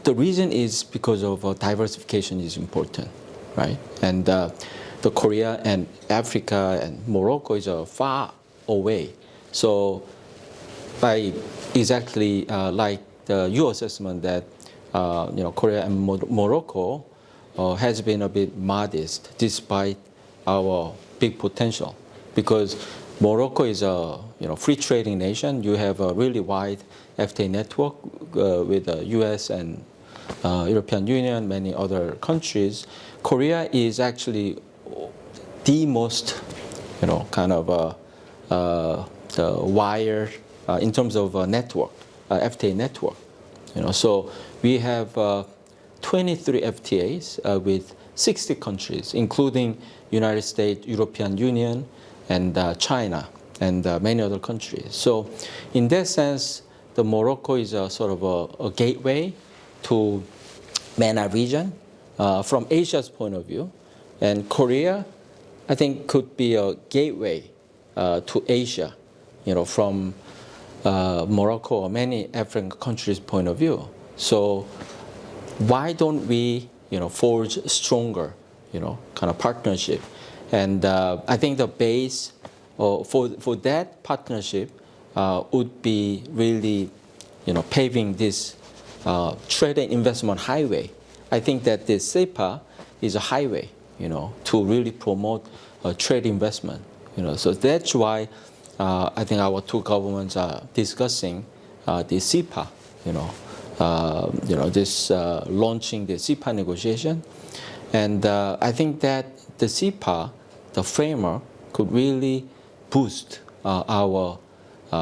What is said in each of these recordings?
the reason is because of diversification is important, right? And the Korea and Africa and Morocco is far away. So by exactly like your assessment that Korea and Morocco has been a bit modest despite our big potential, because Morocco is a free trading nation. You have a really wide FTA network with the U.S. and European Union, many other countries. Korea is actually the most, kind of the wire in terms of network, FTA network. So we have 23 FTAs with 60 countries, including United States, European Union, and China, and many other countries. So in that sense, the Morocco is a sort of a gateway to MENA region from Asia's point of view. And Korea, I think, could be a gateway to Asia, from Morocco or many African countries' point of view. So why don't we, forge stronger, kind of partnership? And I think the base for that partnership would be really, paving this trade and investment highway. I think that the SEPA is a highway, to really promote trade investment. So that's why I think our two governments are discussing the SEPA, this launching the SEPA negotiation. And I think that the SEPA, the framework, could really boost our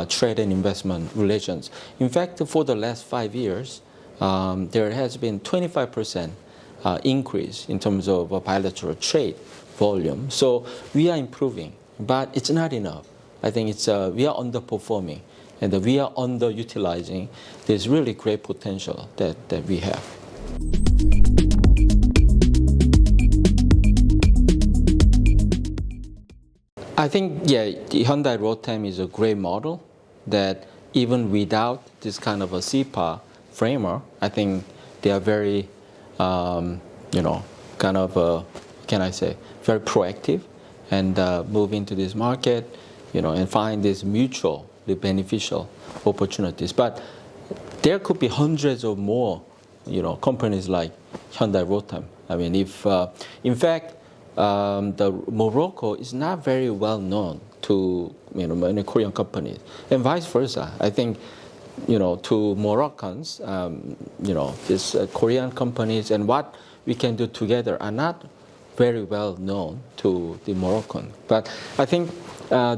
trade and investment relations. In fact, for the last 5 years, there has been 25% increase in terms of bilateral trade volume. So we are improving, but it's not enough. I think we are underperforming, and we are underutilizing this really great potential that we have. I think, the Hyundai Rotem is a great model that even without this kind of a SEPA framework, I think they are very, kind of, very proactive and move into this market, and find these mutually beneficial opportunities. But there could be hundreds of more, companies like Hyundai Rotem. I mean, in fact, the Morocco is not very well known to many Korean companies, and vice versa. I think to Moroccans, these Korean companies and what we can do together are not very well known to the Moroccan. But I think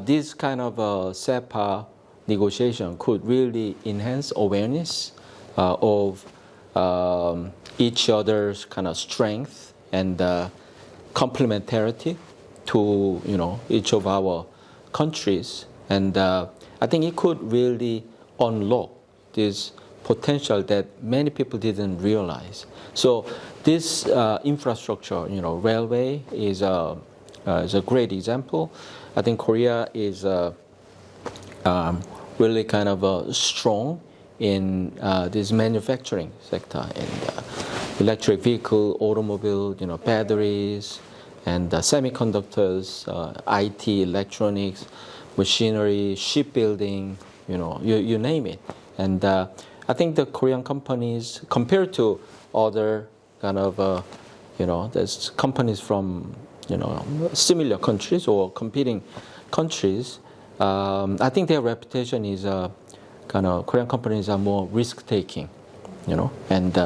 this kind of SEPA negotiation could really enhance awareness of each other's kind of strength and complementarity to each of our countries, and I think it could really unlock this potential that many people didn't realize. So this infrastructure, railway is a great example. I think Korea is really kind of strong in this manufacturing sector, and electric vehicle, automobile, batteries, and semiconductors, IT, electronics, machinery, shipbuilding, you name it. And I think the Korean companies, compared to other kind of, there's companies from, similar countries or competing countries, I think their reputation is Korean companies are more risk-taking, and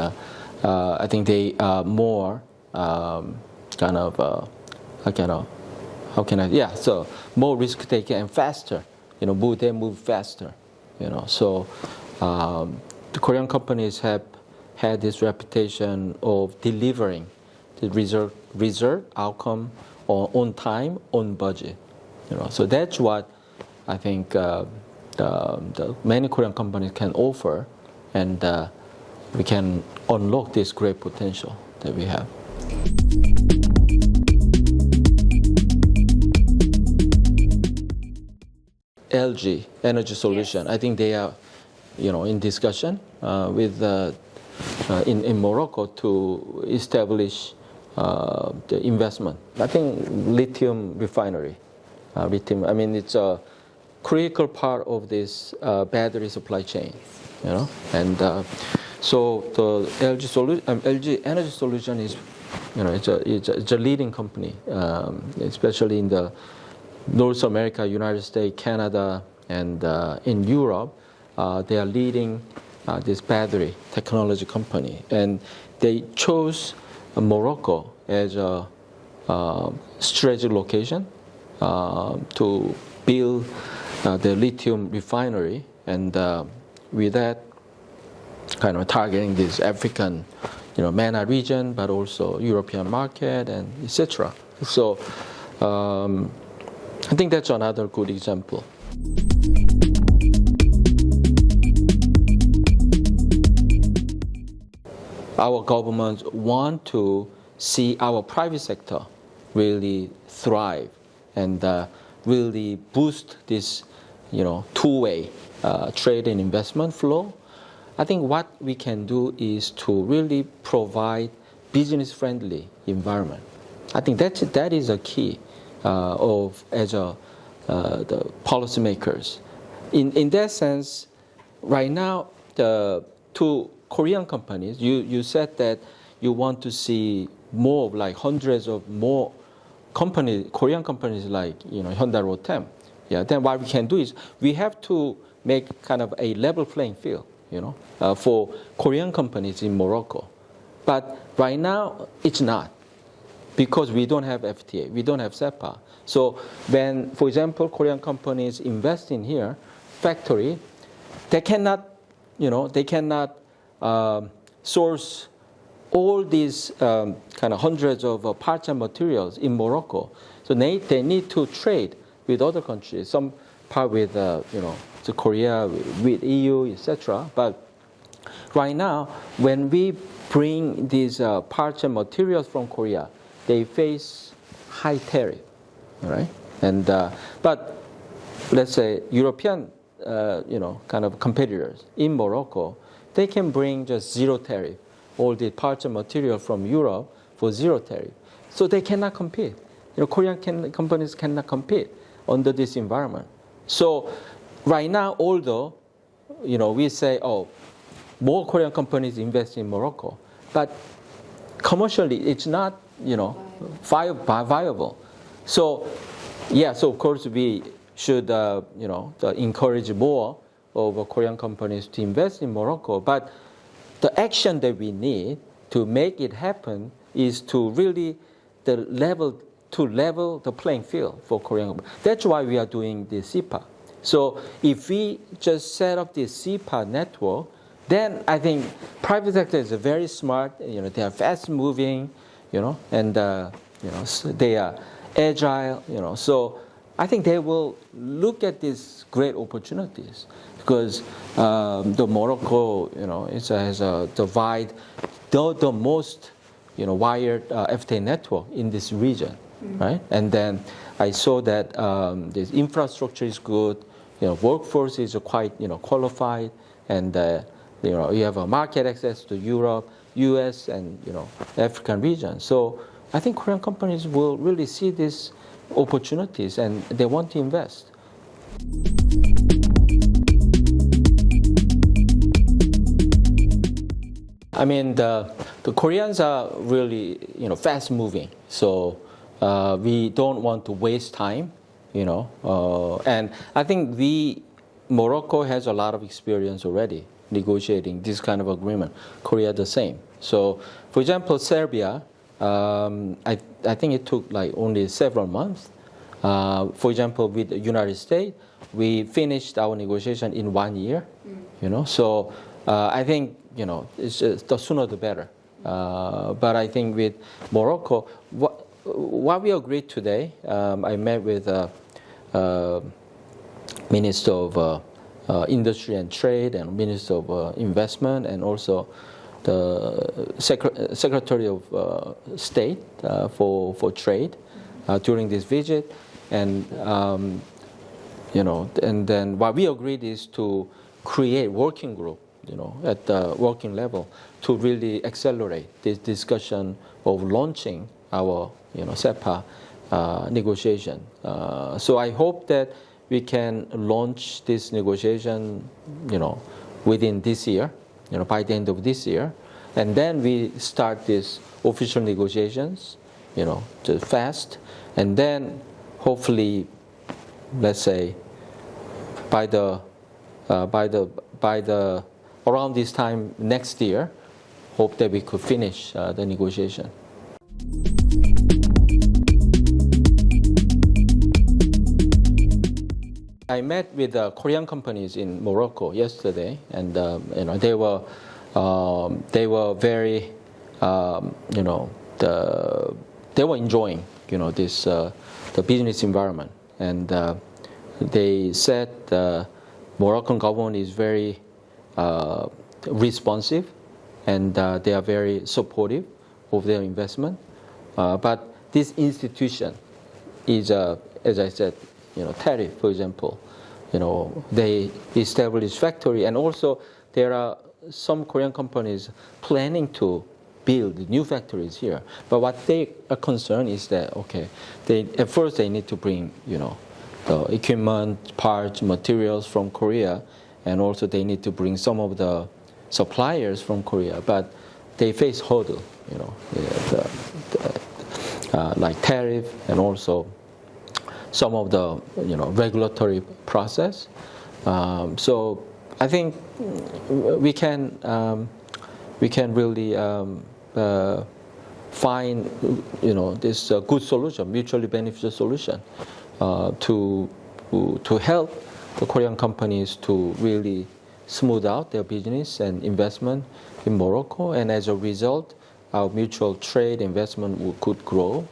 I think they are more so more risk-taking and faster, they move faster, So the Korean companies have had this reputation of delivering the result outcome on time, on budget, So that's what I think the many Korean companies can offer, and we can unlock this great potential that we have. LG Energy Solution, I think they are, in discussion with in Morocco to establish the investment. I think lithium refinery, lithium. I mean, it's a critical part of this battery supply chain, you know. And so the LG Energy Solution is, you know, it's a leading company, especially in the North America, United States, Canada, and in Europe. They are leading this battery technology company, and they chose Morocco as a strategic location to build the lithium refinery, and with that, kind of targeting this African, you know, MENA region, but also European market and etc. So I think that's another good example. Our governments want to see our private sector really thrive and really boost this, you know, two-way trade and investment flow. I think what we can do is to really provide business-friendly environment. I think that is a key as the policymakers. In that sense, right now the two Korean companies, you said that you want to see more, like hundreds of more companies, Korean companies like, you know, Hyundai Rotem. Yeah, then what we can do is we have to make kind of a level playing field, you know, for Korean companies in Morocco. But right now it's not, because we don't have FTA, we don't have SEPA. So when, for example, Korean companies invest in here, factory, they cannot, you know, source all these kind of hundreds of parts and materials in Morocco. So they need to trade with other countries, some part with, you know, to Korea, with EU, etc. But right now, when we bring these parts and materials from Korea, they face high tariff, right? And but let's say European, you know, kind of competitors in Morocco, they can bring just zero tariff, all the parts and material from Europe for zero tariff. So they cannot compete. You know, Korean companies cannot compete under this environment. So right now, although, you know, we say, oh, more Korean companies invest in Morocco, but commercially it's not, you know, viable. So yeah, so of course we should, you know, encourage more of Korean companies to invest in Morocco. But the action that we need to make it happen is to really level the playing field for Korean companies. That's why we are doing the SEPA. So if we just set up this SEPA network, then I think private sector is very smart. You know, they are fast moving, you know, and you know, they are agile, you know. So I think they will look at these great opportunities, because the Morocco, you know, has a the most, you know, wired FTA network in this region, right? And then I saw that this infrastructure is good, you know, workforce is quite, you know, qualified, and you know, you have a market access to Europe, US, and, you know, African region. So I think Korean companies will really see these opportunities and they want to invest. I mean, the Koreans are really, you know, fast moving. So we don't want to waste time, you know. And I think Morocco has a lot of experience already negotiating this kind of agreement. Korea the same. So, for example, Serbia, I think it took like only several months. For example, with the United States, we finished our negotiation in 1 year. You know, so I think, you know, it's just the sooner the better. But I think with Morocco, what we agreed today, I met with Minister of Industry and Trade and Minister of Investment, and also the Secretary of State for Trade during this visit. And you know, and then what we agreed is to create working group at the working level to really accelerate this discussion of launching our, SEPA negotiation. So I hope that we can launch this negotiation, within this year, by the end of this year, and then we start these official negotiations, just fast, and then hopefully, let's say, by the around this time next year, hope that we could finish the negotiation. I met with Korean companies in Morocco yesterday, and they were very they were enjoying this the business environment, and they said the Moroccan government is very responsive, and they are very supportive of their investment. But this institution is, as I said, tariff, for example, they establish factory, and also there are some Korean companies planning to build new factories here. But what they are concerned is that, at first they need to bring, the equipment, parts, materials from Korea, and also they need to bring some of the suppliers from Korea. But they face hurdle, like tariff, and also some of the regulatory process. So I think we can really find this good solution, mutually beneficial solution, to help the Korean companies to really smooth out their business and investment in Morocco, and as a result, our mutual trade investment could grow.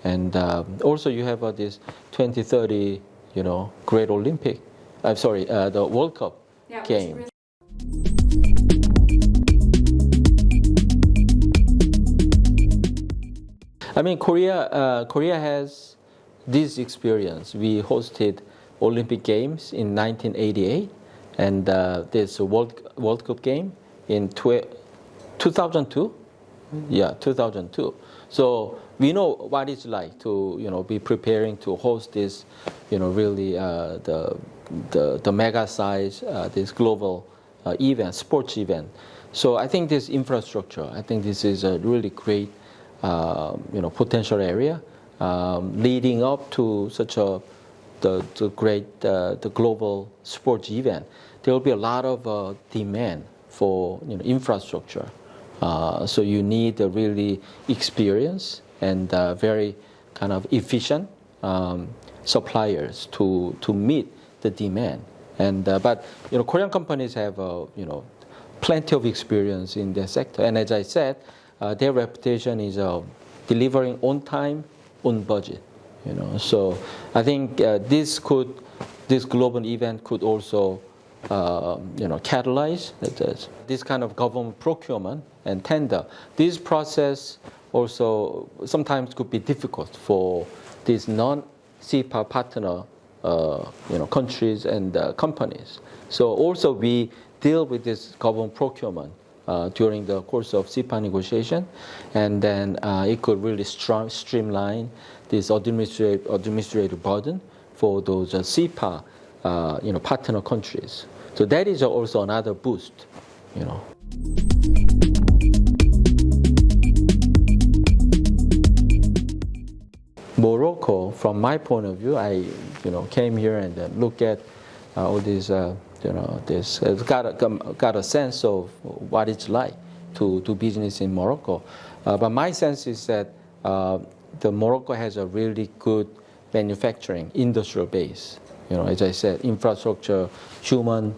And also you have this 2030, Great Olympic, the World Cup game. I mean, Korea has this experience. We hosted Olympic Games in 1988, and this World Cup game in 2002. Yeah, 2002. So we know what it's like to be preparing to host this, really the mega size this global event, sports event. So I think this infrastructure, I think this is a really great potential area leading up to such the great the global sports event. There will be a lot of demand for infrastructure. So you need a really experienced and very kind of efficient suppliers to meet the demand. And but Korean companies have plenty of experience in their sector. And as I said, their reputation is delivering on time, on budget. So I think this global event could also catalyze this kind of government procurement and tender. This process also sometimes could be difficult for these non-SEPA partner countries and companies. So also we deal with this government procurement during the course of SEPA negotiation, and then it could really streamline this administrative burden for those SEPA partner countries. So that is also another boost. Morocco, from my point of view, I came here and look at all these got a sense of what it's like to do business in Morocco. But my sense is that the Morocco has a really good manufacturing industrial base. As I said, infrastructure, human,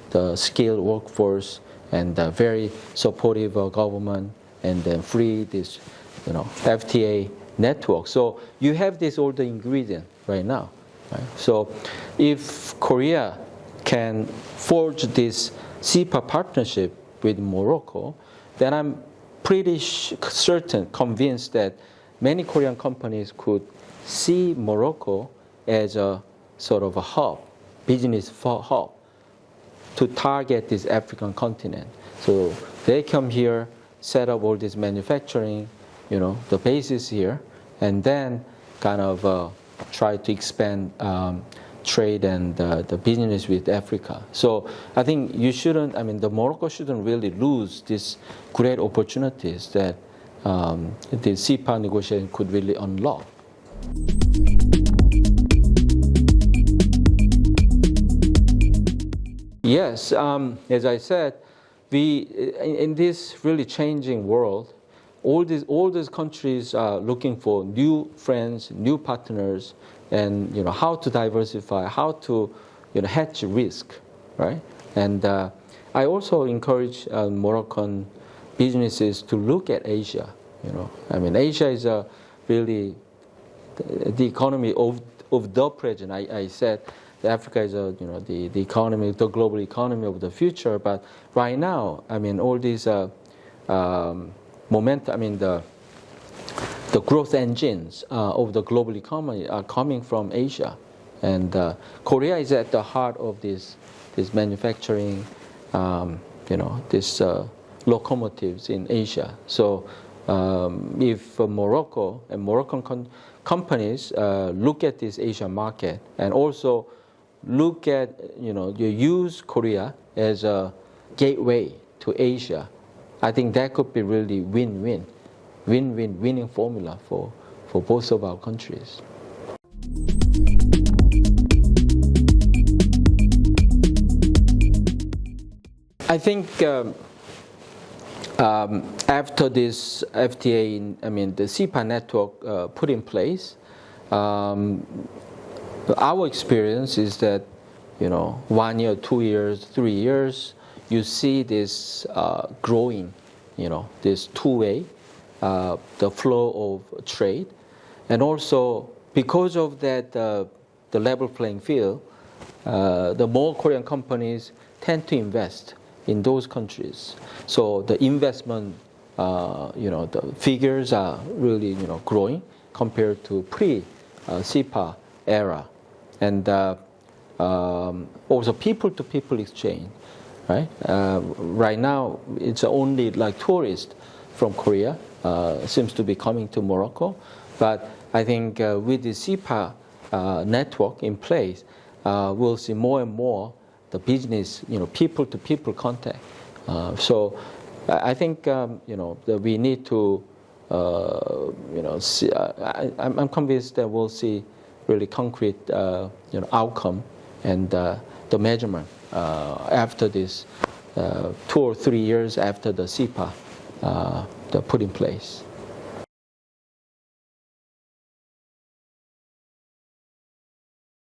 the skilled workforce, and very supportive government, and then free this, FTA network. So you have all the ingredient right now. Right? So if Korea can forge this SEPA partnership with Morocco, then I'm pretty certain, convinced that many Korean companies could see Morocco as a sort of a hub, business hub, to target this African continent. So they come here, set up all this manufacturing, the basis here, and then kind of try to expand trade and the business with Africa. So I think the Morocco shouldn't really lose these great opportunities that the SEPA negotiation could really unlock. Yes, as I said, in this really changing world, all these countries are looking for new friends, new partners, and how to diversify, how to hedge risk, right? And I also encourage Moroccan businesses to look at Asia. Asia is really the economy of the present. I said that Africa is the economy, the global economy of the future. But right now, all these momentum, the growth engines of the global economy are coming from Asia, and Korea is at the heart of this manufacturing, this locomotives in Asia. So if Morocco and Moroccan companies look at this Asian market and also look at you use Korea as a gateway to Asia, I think that could be really winning formula for both of our countries. I think after this FTA, the SEPA network put in place, our experience is that 1 year, 2 years, 3 years, you see this growing, this two-way, the flow of trade, and also because of that, the level playing field, the more Korean companies tend to invest in those countries. So the investment, the figures are really, growing compared to pre-SEPA era, and also people-to-people exchange. Right? Right now, it's only like tourists from Korea seems to be coming to Morocco, but I think with the SEPA network in place, we'll see more and more the business, people-to-people contact. So I think that we need to, see. I'm convinced that we'll see really concrete, outcome and the measurement after this 2 or 3 years after the SEPA put in place.